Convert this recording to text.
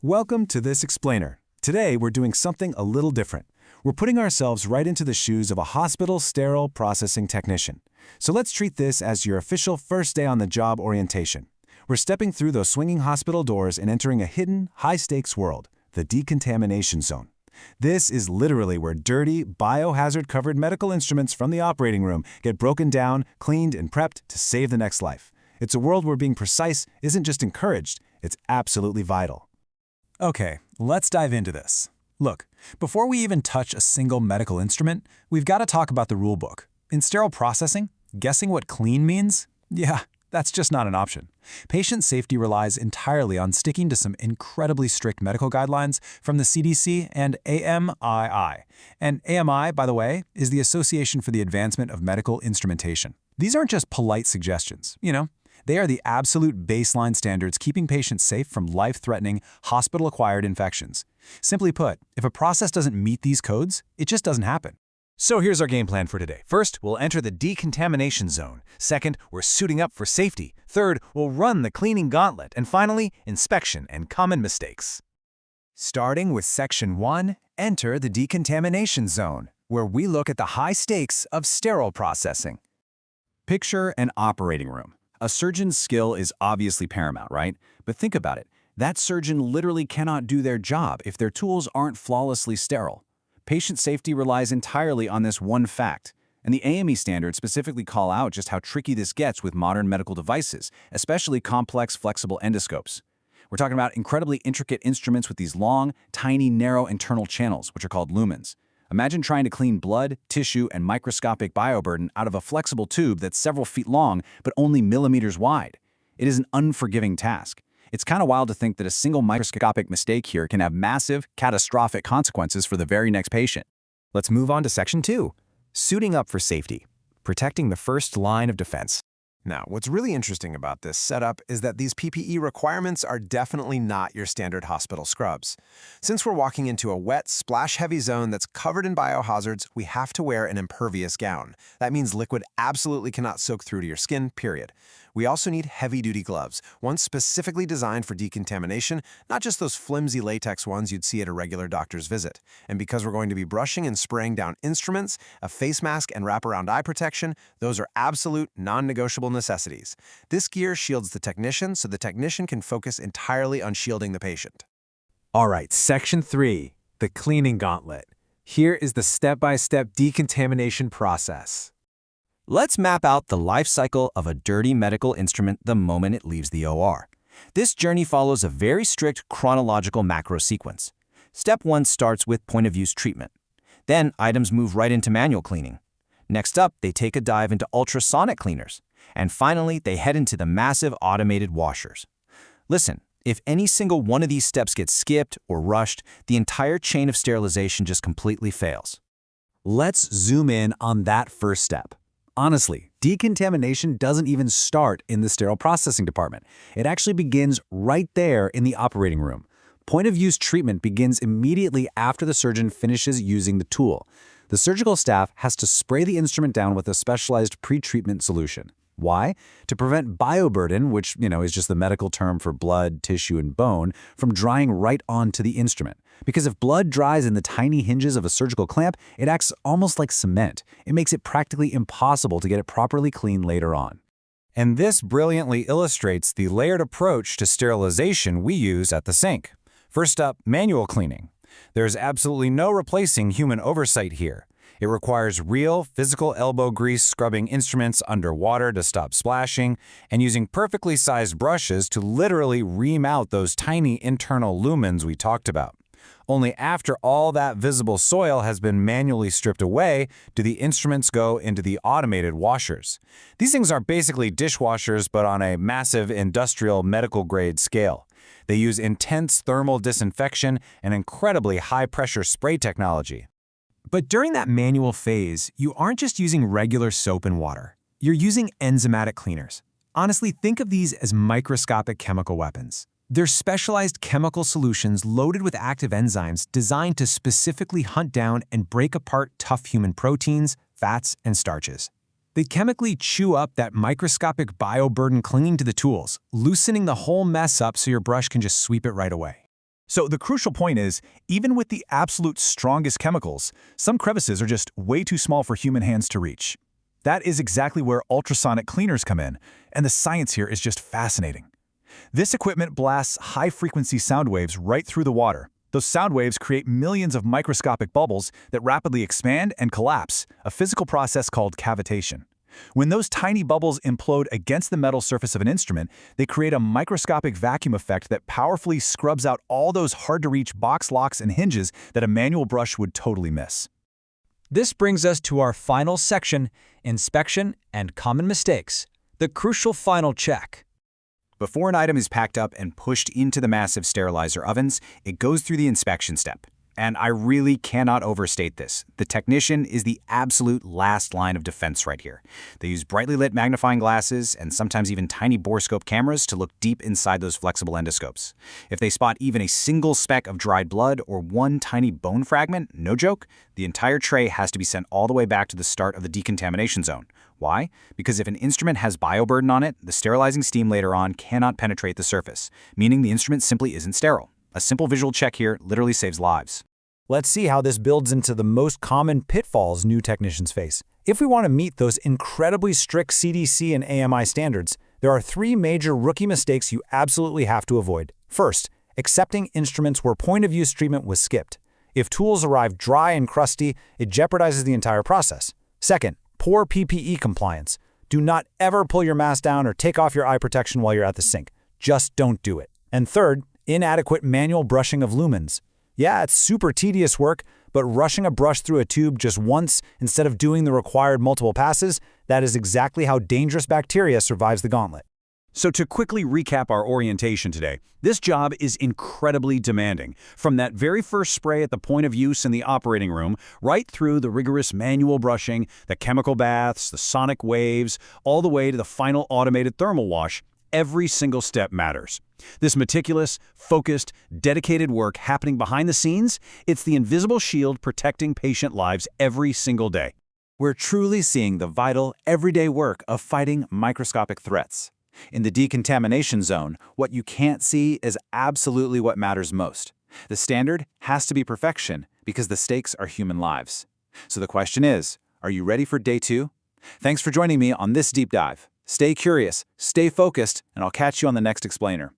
Welcome to this explainer. Today we're doing something a little different. We're putting ourselves right into the shoes of a hospital sterile processing technician. So let's treat this as your official first day on the job orientation. We're stepping through those swinging hospital doors and entering a hidden, high-stakes world, the decontamination zone. This is literally where dirty, biohazard-covered medical instruments from the operating room get broken down, cleaned, and prepped to save the next life. It's a world where being precise isn't just encouraged, it's absolutely vital. Okay, let's dive into this. Look, before we even touch a single medical instrument, we've got to talk about the rulebook. In sterile processing, guessing what clean means? Yeah, that's just not an option. Patient safety relies entirely on sticking to some incredibly strict medical guidelines from the CDC and AMII. And AMI, by the way, is the Association for the Advancement of Medical Instrumentation. These aren't just polite suggestions, They are the absolute baseline standards keeping patients safe from life-threatening, hospital-acquired infections. Simply put, if a process doesn't meet these codes, it just doesn't happen. So here's our game plan for today. First, we'll enter the decontamination zone. Second, we're suiting up for safety. Third, we'll run the cleaning gauntlet. And finally, inspection and common mistakes. Starting with Section 1, enter the decontamination zone, where we look at the high stakes of sterile processing. Picture an operating room. A surgeon's skill is obviously paramount, right? But think about it. That surgeon literally cannot do their job if their tools aren't flawlessly sterile. Patient safety relies entirely on this one fact, and the AME standards specifically call out just how tricky this gets with modern medical devices, especially complex, flexible endoscopes. We're talking about incredibly intricate instruments with these long, tiny, narrow internal channels, which are called lumens. Imagine trying to clean blood, tissue, and microscopic bioburden out of a flexible tube that's several feet long but only millimeters wide. It is an unforgiving task. It's kind of wild to think that a single microscopic mistake here can have massive, catastrophic consequences for the very next patient. Let's move on to Section 2, suiting up for safety, protecting the first line of defense. Now, what's really interesting about this setup is that these PPE requirements are definitely not your standard hospital scrubs. Since we're walking into a wet, splash-heavy zone that's covered in biohazards, we have to wear an impervious gown. That means liquid absolutely cannot soak through to your skin, period. We also need heavy-duty gloves, ones specifically designed for decontamination, not just those flimsy latex ones you'd see at a regular doctor's visit. And because we're going to be brushing and spraying down instruments, a face mask and wraparound eye protection, those are absolute, non-negotiable necessities. This gear shields the technician so the technician can focus entirely on shielding the patient. All right, Section 3, the cleaning gauntlet. Here is the step-by-step decontamination process. Let's map out the life cycle of a dirty medical instrument the moment it leaves the OR. This journey follows a very strict chronological macro sequence. Step 1 starts with point-of-use treatment. Then items move right into manual cleaning. Next up, they take a dive into ultrasonic cleaners. And finally, they head into the massive automated washers. Listen, if any single one of these steps gets skipped or rushed, the entire chain of sterilization just completely fails. Let's zoom in on that first step. Honestly, decontamination doesn't even start in the sterile processing department. It actually begins right there in the operating room. Point-of-use treatment begins immediately after the surgeon finishes using the tool. The surgical staff has to spray the instrument down with a specialized pre-treatment solution. Why? To prevent bioburden, which, is just the medical term for blood, tissue, and bone, from drying right onto the instrument. Because if blood dries in the tiny hinges of a surgical clamp, it acts almost like cement. It makes it practically impossible to get it properly clean later on. And this brilliantly illustrates the layered approach to sterilization we use at the sink. First up, manual cleaning. There's absolutely no replacing human oversight here. It requires real, physical elbow grease scrubbing instruments under water to stop splashing, and using perfectly sized brushes to literally ream out those tiny internal lumens we talked about. Only after all that visible soil has been manually stripped away do the instruments go into the automated washers. These things are basically dishwashers, but on a massive industrial medical-grade scale. They use intense thermal disinfection and incredibly high-pressure spray technology. But during that manual phase, you aren't just using regular soap and water. You're using enzymatic cleaners. Honestly, think of these as microscopic chemical weapons. They're specialized chemical solutions loaded with active enzymes designed to specifically hunt down and break apart tough human proteins, fats, and starches. They chemically chew up that microscopic bioburden clinging to the tools, loosening the whole mess up so your brush can just sweep it right away. So the crucial point is, even with the absolute strongest chemicals, some crevices are just way too small for human hands to reach. That is exactly where ultrasonic cleaners come in, and the science here is just fascinating. This equipment blasts high-frequency sound waves right through the water. Those sound waves create millions of microscopic bubbles that rapidly expand and collapse, a physical process called cavitation. When those tiny bubbles implode against the metal surface of an instrument, they create a microscopic vacuum effect that powerfully scrubs out all those hard-to-reach box locks and hinges that a manual brush would totally miss. This brings us to our final section, inspection and common mistakes, the crucial final check. Before an item is packed up and pushed into the massive sterilizer ovens, it goes through the inspection step. And I really cannot overstate this. The technician is the absolute last line of defense right here. They use brightly lit magnifying glasses and sometimes even tiny borescope cameras to look deep inside those flexible endoscopes. If they spot even a single speck of dried blood or one tiny bone fragment, no joke, the entire tray has to be sent all the way back to the start of the decontamination zone. Why? Because if an instrument has bioburden on it, the sterilizing steam later on cannot penetrate the surface, meaning the instrument simply isn't sterile. A simple visual check here literally saves lives. Let's see how this builds into the most common pitfalls new technicians face. If we want to meet those incredibly strict CDC and AMI standards, there are 3 major rookie mistakes you absolutely have to avoid. First, accepting instruments where point-of-use treatment was skipped. If tools arrive dry and crusty, it jeopardizes the entire process. Second, poor PPE compliance. Do not ever pull your mask down or take off your eye protection while you're at the sink. Just don't do it. And third, inadequate manual brushing of lumens. Yeah, it's super tedious work, but rushing a brush through a tube just once instead of doing the required multiple passes, that is exactly how dangerous bacteria survives the gauntlet. So to quickly recap our orientation today, this job is incredibly demanding. From that very first spray at the point of use in the operating room, right through the rigorous manual brushing, the chemical baths, the sonic waves, all the way to the final automated thermal wash, every single step matters. This meticulous, focused, dedicated work happening behind the scenes, it's the invisible shield protecting patient lives every single day. We're truly seeing the vital, everyday work of fighting microscopic threats. In the decontamination zone, what you can't see is absolutely what matters most. The standard has to be perfection because the stakes are human lives. So the question is, are you ready for day 2? Thanks for joining me on this deep dive. Stay curious, stay focused, and I'll catch you on the next explainer.